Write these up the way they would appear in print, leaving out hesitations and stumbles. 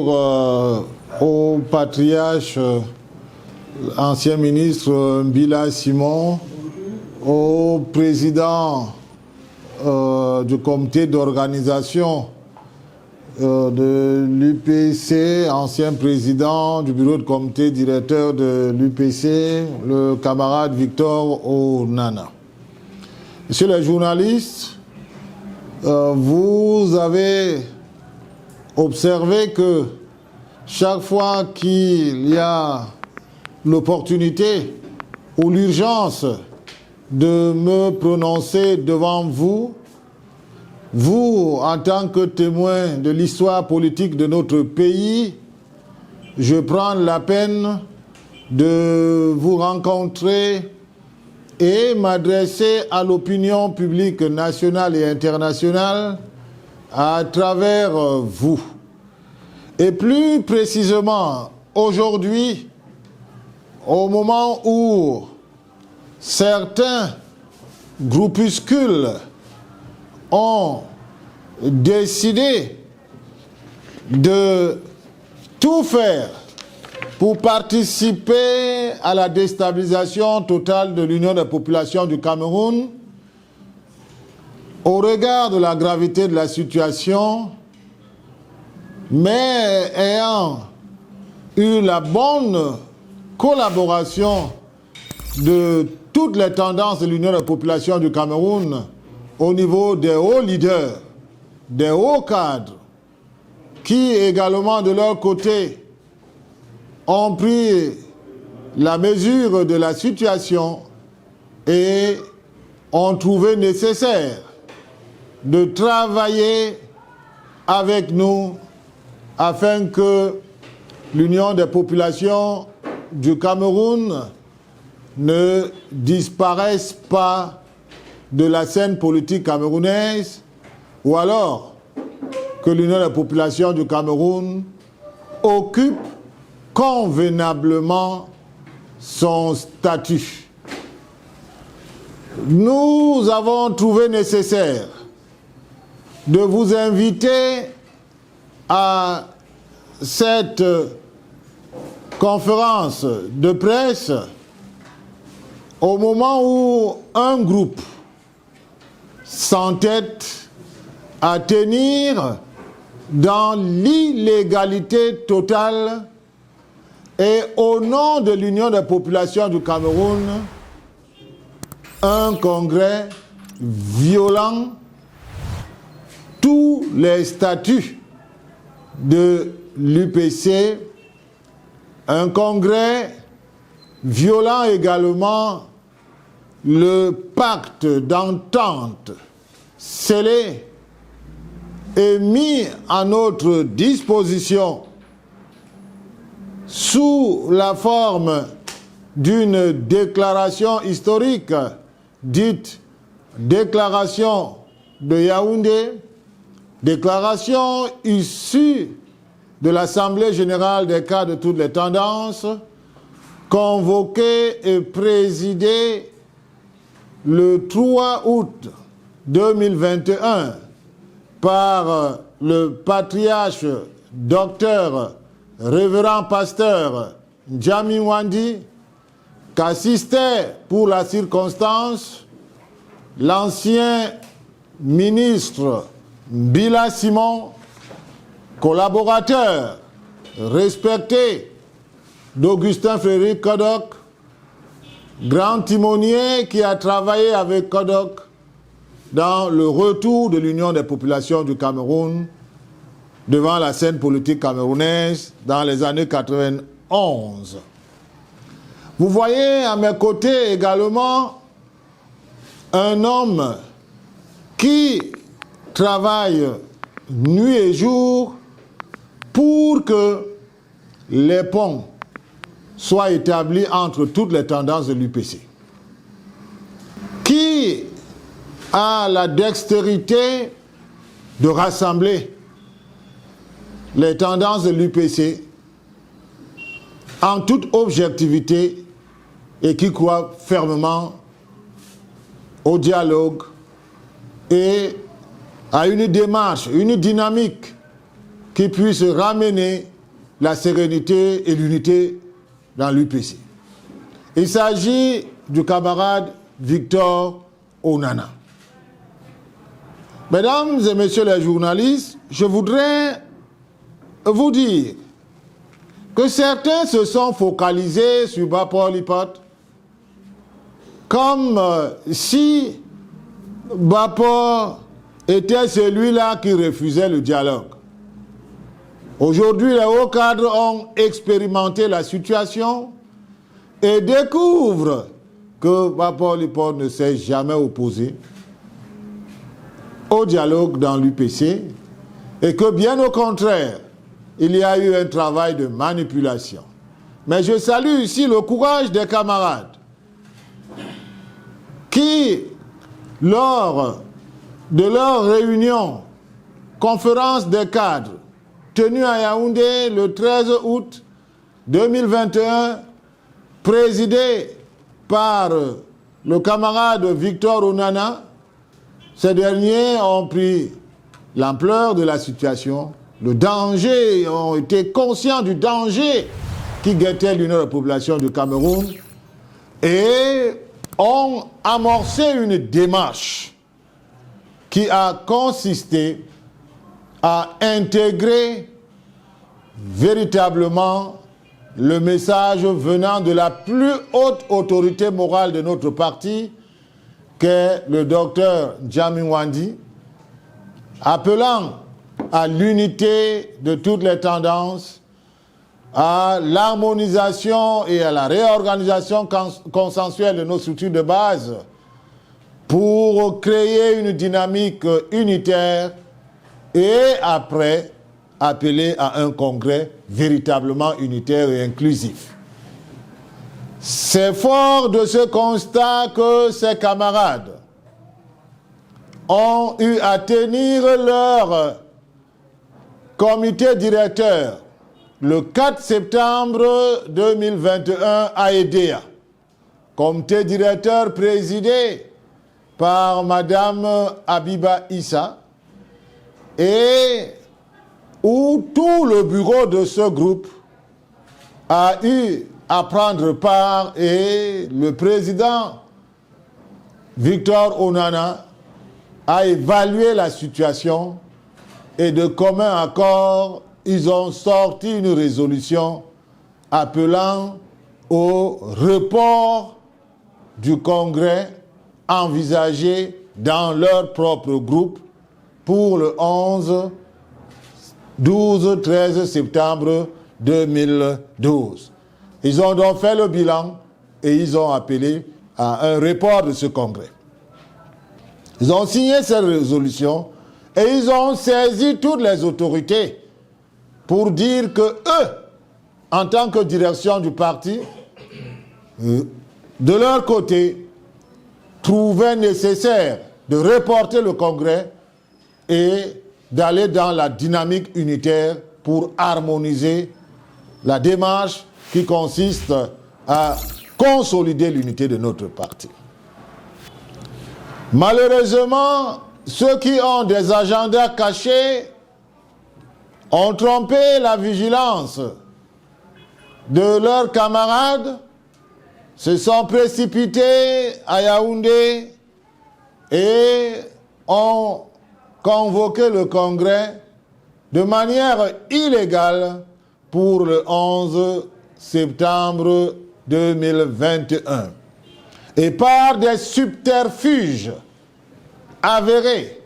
au patriarche, ancien ministre Mbila Simon, au président du comité d'organisation de l'UPC, ancien président du bureau de comité directeur de l'UPC, le camarade Victor Onana. Monsieur les journalistes, vous avez observé que chaque fois qu'il y a l'opportunité ou l'urgence de me prononcer devant vous, vous, en tant que témoin de l'histoire politique de notre pays, je prends la peine de vous rencontrer et m'adresser à l'opinion publique nationale et internationale à travers vous. Et plus précisément, aujourd'hui, au moment où certains groupuscules ont décidé de tout faire pour participer à la déstabilisation totale de l'Union des populations du Cameroun, au regard de la gravité de la situation, mais ayant eu la bonne collaboration de toutes les tendances de l'Union des populations du Cameroun au niveau des hauts leaders, des hauts cadres, qui également de leur côté ont pris la mesure de la situation et ont trouvé nécessaire de travailler avec nous afin que l'Union des populations du Cameroun ne disparaisse pas de la scène politique camerounaise, ou alors que l'Union des populations du Cameroun occupe convenablement son statut. Nous avons trouvé nécessaire de vous inviter à cette conférence de presse au moment où un groupe s'entête à tenir dans l'illégalité totale et au nom de l'Union des populations du Cameroun, un congrès violant tous les statuts de l'UPC, un congrès violant également le pacte d'entente scellé et mis à notre disposition sous la forme d'une déclaration historique dite Déclaration de Yaoundé, déclaration issue de l'Assemblée générale des cadres de toutes les tendances, convoquée et présidée le 3 août 2021 par le patriarche docteur révérend pasteur Djamil Wandi, qu'assistait pour la circonstance l'ancien ministre Mbila Simon, collaborateur respecté d'Augustin Frédéric Kodok, grand timonier qui a travaillé avec Kodok dans le retour de l'Union des populations du Cameroun devant la scène politique camerounaise dans les années 91. Vous voyez à mes côtés également un homme qui travaille nuit et jour pour que les ponts soient établis entre toutes les tendances de l'UPC, qui a la dextérité de rassembler les tendances de l'UPC en toute objectivité et qui croit fermement au dialogue et à une démarche, une dynamique qui puisse ramener la sérénité et l'unité dans l'UPC. Il s'agit du camarade Victor Onana. Mesdames et messieurs les journalistes, je voudrais vous dire que certains se sont focalisés sur Bapor Lipat comme si Bapor était celui-là qui refusait le dialogue. Aujourd'hui, les hauts cadres ont expérimenté la situation et découvrent que Bapor Lipat ne s'est jamais opposé au dialogue dans l'UPC et que bien au contraire, il y a eu un travail de manipulation. Mais je salue ici le courage des camarades qui, lors de leur réunion, conférence des cadres, tenue à Yaoundé le 13 août 2021, présidée par le camarade Victor Onana, ces derniers ont pris l'ampleur de la situation, le danger, ont été conscients du danger qui guettait l'Union des populations du Cameroun et ont amorcé une démarche qui a consisté à intégrer véritablement le message venant de la plus haute autorité morale de notre parti, qu'est le docteur Djamil Wandi, appelant à l'unité de toutes les tendances, à l'harmonisation et à la réorganisation consensuelle de nos structures de base pour créer une dynamique unitaire et après appeler à un congrès véritablement unitaire et inclusif. C'est fort de ce constat que ces camarades ont eu à tenir leur comité directeur le 4 septembre 2021 à Edea. Comité directeur présidé par Madame Abiba Issa et où tout le bureau de ce groupe a eu à prendre part et le président Victor Onana a évalué la situation et de commun accord, ils ont sorti une résolution appelant au report du congrès envisagé dans leur propre groupe pour le 11, 12, 13 septembre 2012. Ils ont donc fait le bilan et ils ont appelé à un report de ce congrès. Ils ont signé cette résolution et ils ont saisi toutes les autorités pour dire que eux, en tant que direction du parti, de leur côté, trouvaient nécessaire de reporter le congrès et d'aller dans la dynamique unitaire pour harmoniser la démarche qui consiste à consolider l'unité de notre parti. Malheureusement, ceux qui ont des agendas cachés ont trompé la vigilance de leurs camarades, se sont précipités à Yaoundé et ont convoqué le congrès de manière illégale pour le 11 septembre 2021. Et par des subterfuges avérés,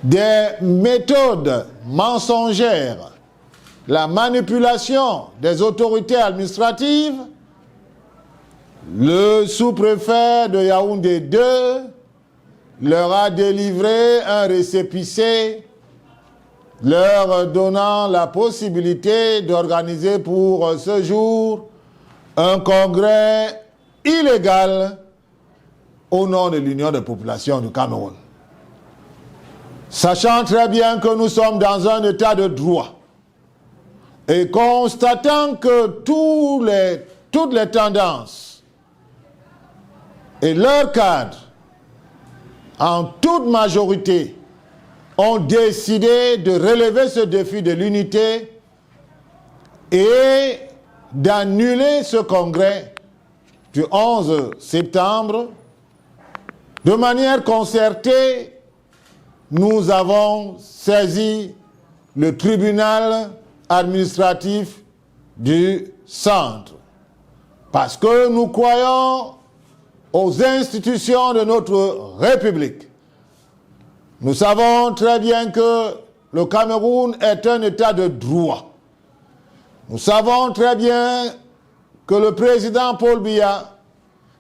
des méthodes mensongères, la manipulation des autorités administratives, le sous-préfet de Yaoundé 2 leur a délivré un récépissé leur donnant la possibilité d'organiser pour ce jour un congrès illégal au nom de l'Union des populations du Cameroun. Sachant très bien que nous sommes dans un état de droit et constatant que toutes les tendances et leurs cadres, en toute majorité, ont décidé de relever ce défi de l'unité, et d'annuler ce congrès du 11 septembre. De manière concertée, nous avons saisi le tribunal administratif du centre parce que nous croyons aux institutions de notre République. Nous savons très bien que le Cameroun est un État de droit. Nous savons très bien que le président Paul Biya,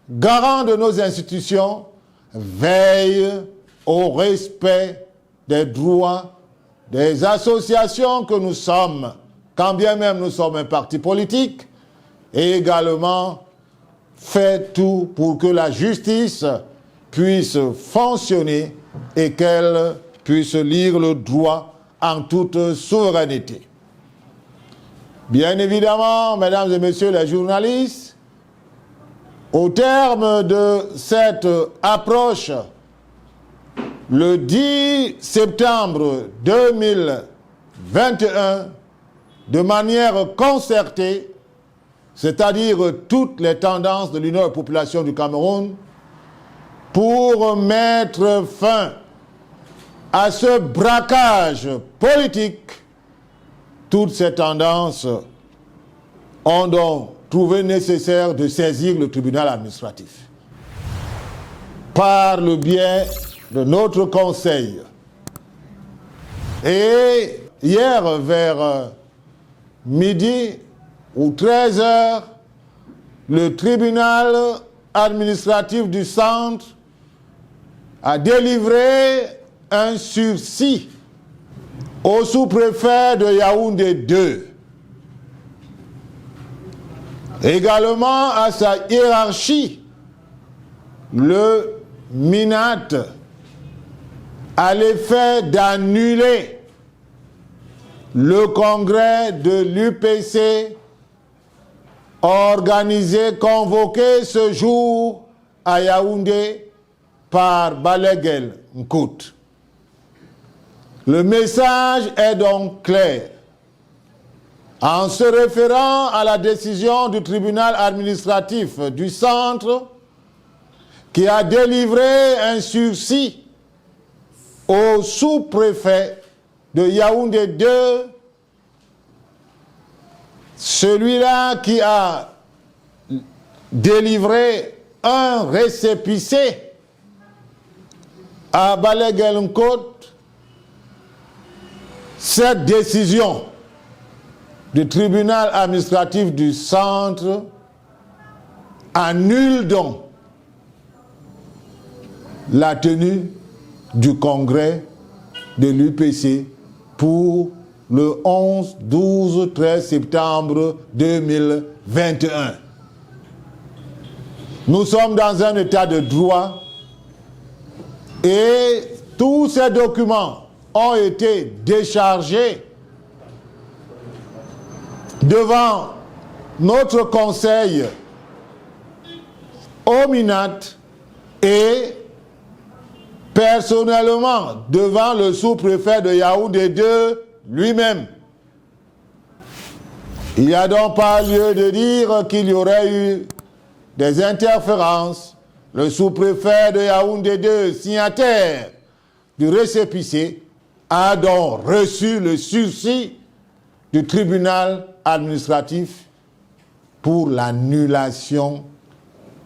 garant de nos institutions, veille au respect des droits des associations que nous sommes, quand bien même nous sommes un parti politique, et également fait tout pour que la justice puisse fonctionner et qu'elle puisse lire le droit en toute souveraineté. Bien évidemment, mesdames et messieurs les journalistes, au terme de cette approche, le 10 septembre 2021, de manière concertée, c'est-à-dire toutes les tendances de l'Union des populations du Cameroun, pour mettre fin à ce braquage politique, toutes ces tendances ont donc trouvé nécessaire de saisir le tribunal administratif. Par le biais de notre conseil. Et hier, vers midi ou 13h, le tribunal administratif du centre a délivré un sursis au sous-préfet de Yaoundé 2. Également à sa hiérarchie, le MINAT, à l'effet d'annuler le congrès de l'UPC organisé, convoqué ce jour à Yaoundé par Balaguel Nkout. Le message est donc clair. En se référant à la décision du tribunal administratif du centre qui a délivré un sursis au sous-préfet de Yaoundé 2, celui-là qui a délivré un récépissé à Balaguel Nkout, cette décision du tribunal administratif du centre annule donc la tenue du congrès de l'UPC pour le 11, 12, 13 septembre 2021. Nous sommes dans un état de droit et tous ces documents ont été déchargés devant notre conseil au MINAT et personnellement devant le sous-préfet de Yaoundé 2 lui-même. Il n'y a donc pas lieu de dire qu'il y aurait eu des interférences. Le sous-préfet de Yaoundé 2, signataire du récépissé, a donc reçu le sursis du tribunal administratif pour l'annulation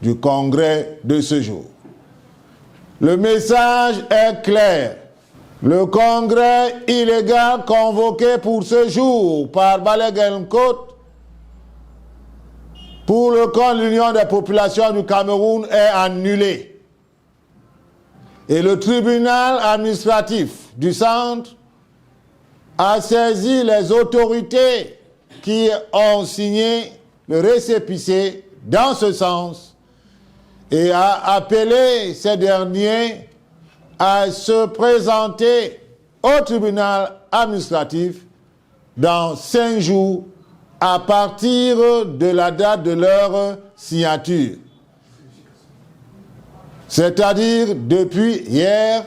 du congrès de ce jour. Le message est clair. Le congrès illégal convoqué pour ce jour par Balaguel Nkout pour le compte de l'Union des populations du Cameroun est annulé. Et le tribunal administratif du centre a saisi les autorités qui ont signé le récépissé dans ce sens et a appelé ces derniers à se présenter au tribunal administratif dans 5 jours à partir de la date de leur signature. C'est-à-dire depuis hier,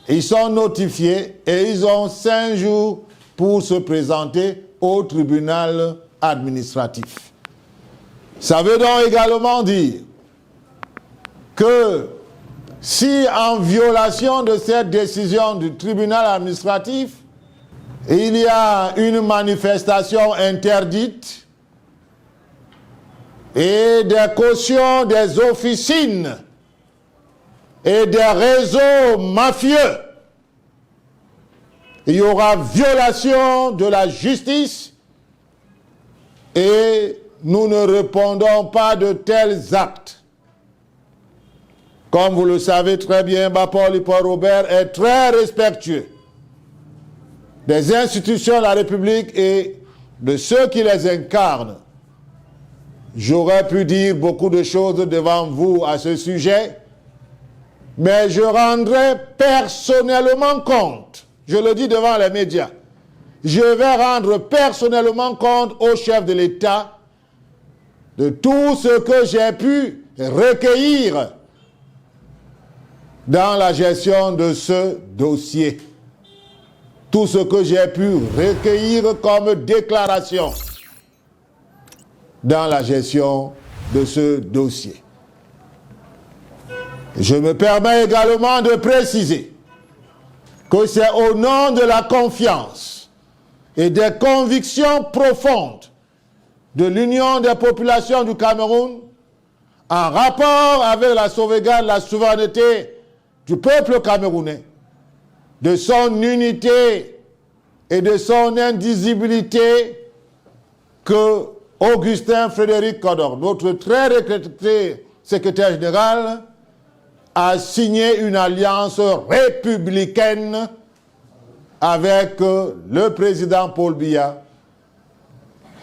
ils sont notifiés et ils ont 5 jours pour se présenter au tribunal administratif. Ça veut donc également dire que si en violation de cette décision du tribunal administratif, il y a une manifestation interdite et des cautions des officines et des réseaux mafieux, il y aura violation de la justice et nous ne répondons pas de tels actes. Comme vous le savez très bien, Paul Robert est très respectueux des institutions de la République et de ceux qui les incarnent. J'aurais pu dire beaucoup de choses devant vous à ce sujet, mais je rendrai personnellement compte, je le dis devant les médias, je vais rendre personnellement compte au chef de l'État de tout ce que j'ai pu recueillir dans la gestion de ce dossier. Tout ce que j'ai pu recueillir comme déclaration dans la gestion de ce dossier. Je me permets également de préciser que c'est au nom de la confiance et des convictions profondes de l'Union des populations du Cameroun en rapport avec la sauvegarde de la souveraineté du peuple camerounais, de son unité et de son indivisibilité que Augustin Frédéric Kodor, notre très regretté secrétaire général, a signé une alliance républicaine avec le président Paul Biya,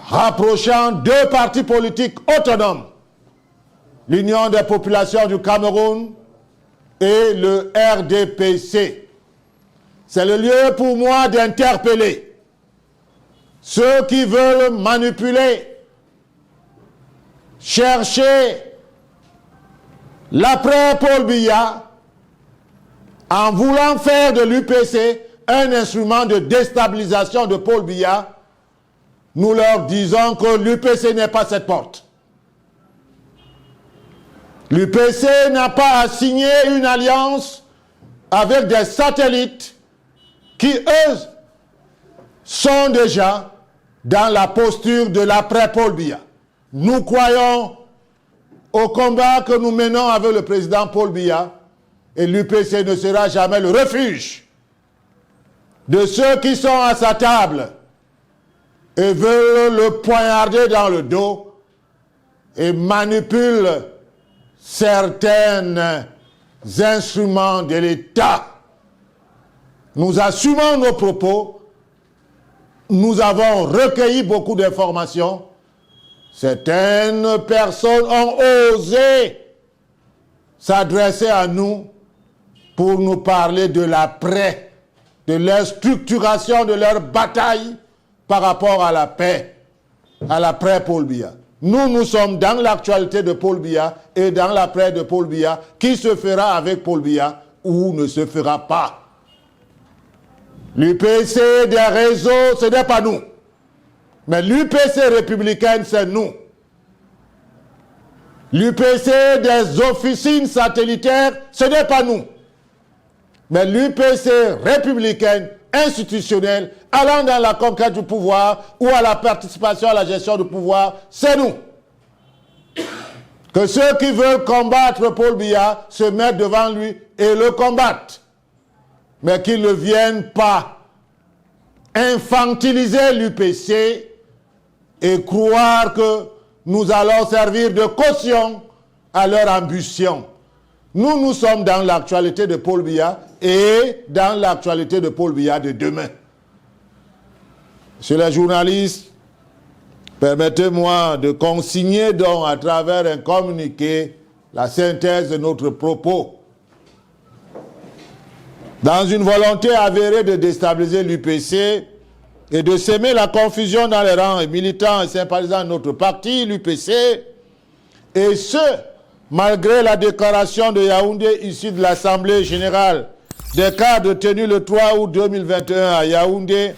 rapprochant deux partis politiques autonomes, l'Union des populations du Cameroun et le RDPC. C'est le lieu pour moi d'interpeller ceux qui veulent manipuler, chercher l'après Paul Biya en voulant faire de l'UPC un instrument de déstabilisation de Paul Biya. Nous leur disons que l'UPC n'est pas cette porte. L'UPC n'a pas à signer une alliance avec des satellites qui, eux, sont déjà dans la posture de l'après-Paul Biya. Nous croyons au combat que nous menons avec le président Paul Biya et l'UPC ne sera jamais le refuge de ceux qui sont à sa table et veulent le poignarder dans le dos et manipulent certains instruments de l'État. Nous assumons nos propos. Nous avons recueilli beaucoup d'informations. Certaines personnes ont osé s'adresser à nous pour nous parler de l'après, de leur structuration, de leur bataille par rapport à la paix, à l'après Paul Biya. Nous sommes dans l'actualité de Paul Biya et dans l'après de Paul Biya, qui se fera avec Paul Biya ou ne se fera pas. L'UPC des réseaux, ce n'est pas nous. Mais l'UPC républicaine, c'est nous. L'UPC des officines satellitaires, ce n'est pas nous. Mais l'UPC républicaine, institutionnelle, allant dans la conquête du pouvoir ou à la participation à la gestion du pouvoir, c'est nous. Que ceux qui veulent combattre Paul Biya se mettent devant lui et le combattent. Mais qu'ils ne viennent pas infantiliser l'UPC et croire que nous allons servir de caution à leur ambition. Nous sommes dans l'actualité de Paul Biya et dans l'actualité de Paul Biya de demain. Monsieur les journalistes, permettez-moi de consigner donc à travers un communiqué la synthèse de notre propos. Dans une volonté avérée de déstabiliser l'UPC et de semer la confusion dans les rangs militants et sympathisants de notre parti, l'UPC, et ce, malgré la déclaration de Yaoundé issue de l'Assemblée générale des cadres tenus le 3 août 2021 à Yaoundé,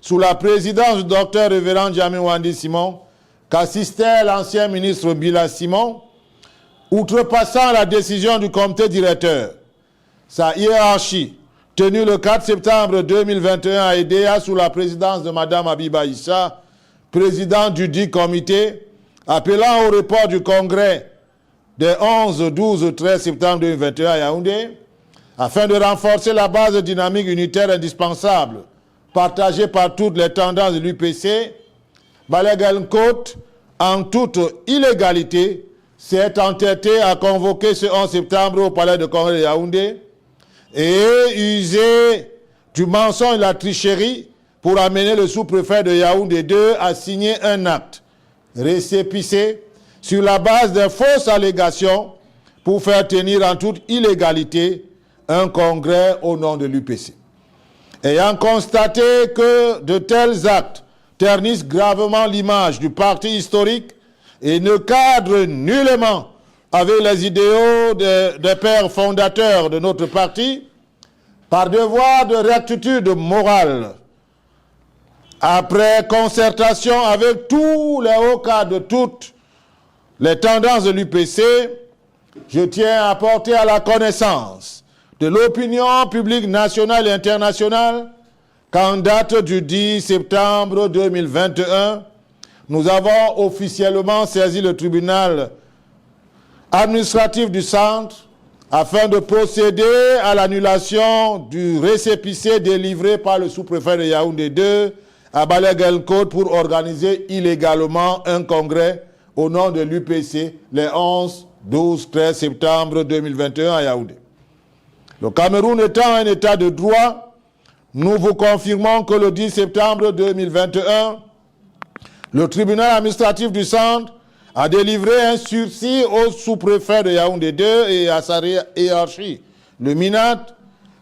sous la présidence du docteur révérend Djamil Wandi Simon, qu'assistait l'ancien ministre Bila Simon, outrepassant la décision du comité directeur. Sa hiérarchie, tenue le 4 septembre 2021 à Edea sous la présidence de Mme Habiba Issa, présidente du dit comité, appelant au report du congrès des 11, 12, 13 septembre 2021 à Yaoundé, afin de renforcer la base dynamique unitaire indispensable, partagée par toutes les tendances de l'UPC, Balagal Côte, en toute illégalité, s'est entêté à convoquer ce 11 septembre au palais de congrès de Yaoundé et usé du mensonge et de la tricherie pour amener le sous-préfet de Yaoundé 2 à signer un acte récépissé sur la base de fausses allégations pour faire tenir en toute illégalité un congrès au nom de l'UPC. Ayant constaté que de tels actes ternissent gravement l'image du parti historique et ne cadrent nullement avec les idéaux des pères fondateurs de notre parti, par devoir de rectitude morale, après concertation avec tous les hauts cadres de toutes les tendances de l'UPC, je tiens à porter à la connaissance de l'opinion publique nationale et internationale qu'en date du 10 septembre 2021, nous avons officiellement saisi le tribunal administratif du centre afin de procéder à l'annulation du récépissé délivré par le sous-préfet de Yaoundé 2 à Balagal Côte pour organiser illégalement un congrès au nom de l'UPC les 11, 12, 13 septembre 2021 à Yaoundé. Le Cameroun étant un état de droit, nous vous confirmons que le 10 septembre 2021, le tribunal administratif du centre a délivré un sursis au sous-préfet de Yaoundé 2 et à sa hiérarchie, le MINAT,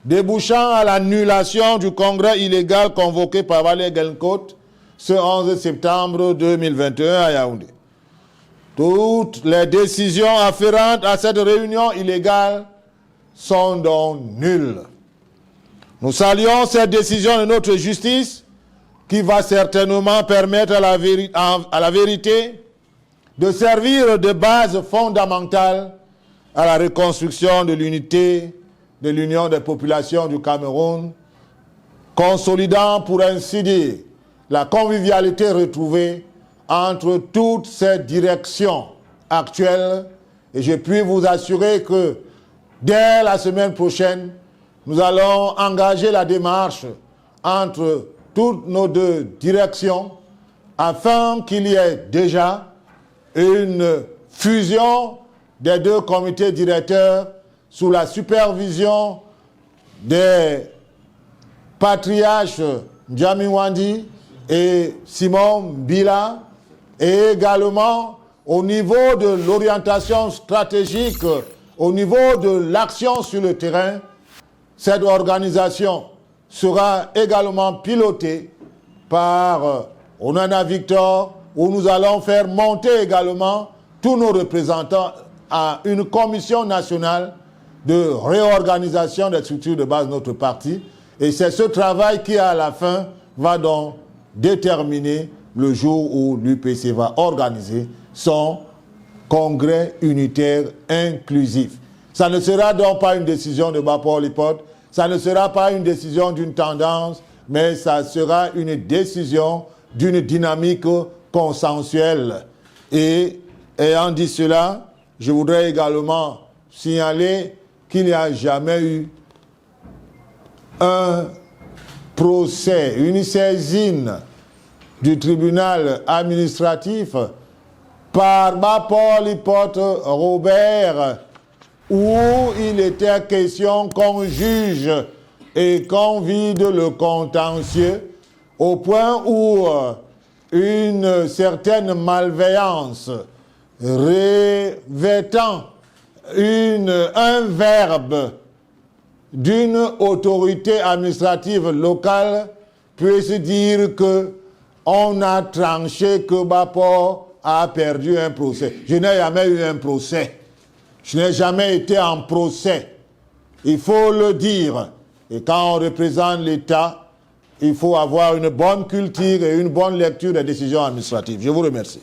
débouchant à l'annulation du congrès illégal convoqué par Balagal Côte ce 11 septembre 2021 à Yaoundé. Toutes les décisions afférentes à cette réunion illégale sont donc nulles. Nous saluons cette décision de notre justice qui va certainement permettre à la vérité de servir de base fondamentale à la reconstruction de l'unité de l'Union des populations du Cameroun, consolidant pour ainsi dire la convivialité retrouvée entre toutes ces directions actuelles. Et je puis vous assurer que dès la semaine prochaine, nous allons engager la démarche entre toutes nos deux directions afin qu'il y ait déjà une fusion des deux comités directeurs sous la supervision des patriarches Djamil Wandi et Simon Bila, et également au niveau de l'orientation stratégique, au niveau de l'action sur le terrain. Cette organisation sera également pilotée par Onana Victor, où nous allons faire monter également tous nos représentants à une commission nationale de réorganisation des structures de base de notre parti. Et c'est ce travail qui, à la fin, va donc déterminer le jour où l'UPC va organiser son congrès unitaire inclusif. Ça ne sera donc pas une décision de Bapor Lipot, ça ne sera pas une décision d'une tendance, mais ça sera une décision d'une dynamique consensuelle. Et ayant dit cela, je voudrais également signaler qu'il n'y a jamais eu un procès, une saisine du tribunal administratif par Bapor Lipot Robert, où il était question qu'on juge et qu'on vide le contentieux au point où une certaine malveillance revêtant un verbe d'une autorité administrative locale puisse dire que on a tranché que Bapor a perdu un procès. Je n'ai jamais eu un procès. Je n'ai jamais été en procès. Il faut le dire. Et quand on représente l'État, il faut avoir une bonne culture et une bonne lecture des décisions administratives. Je vous remercie.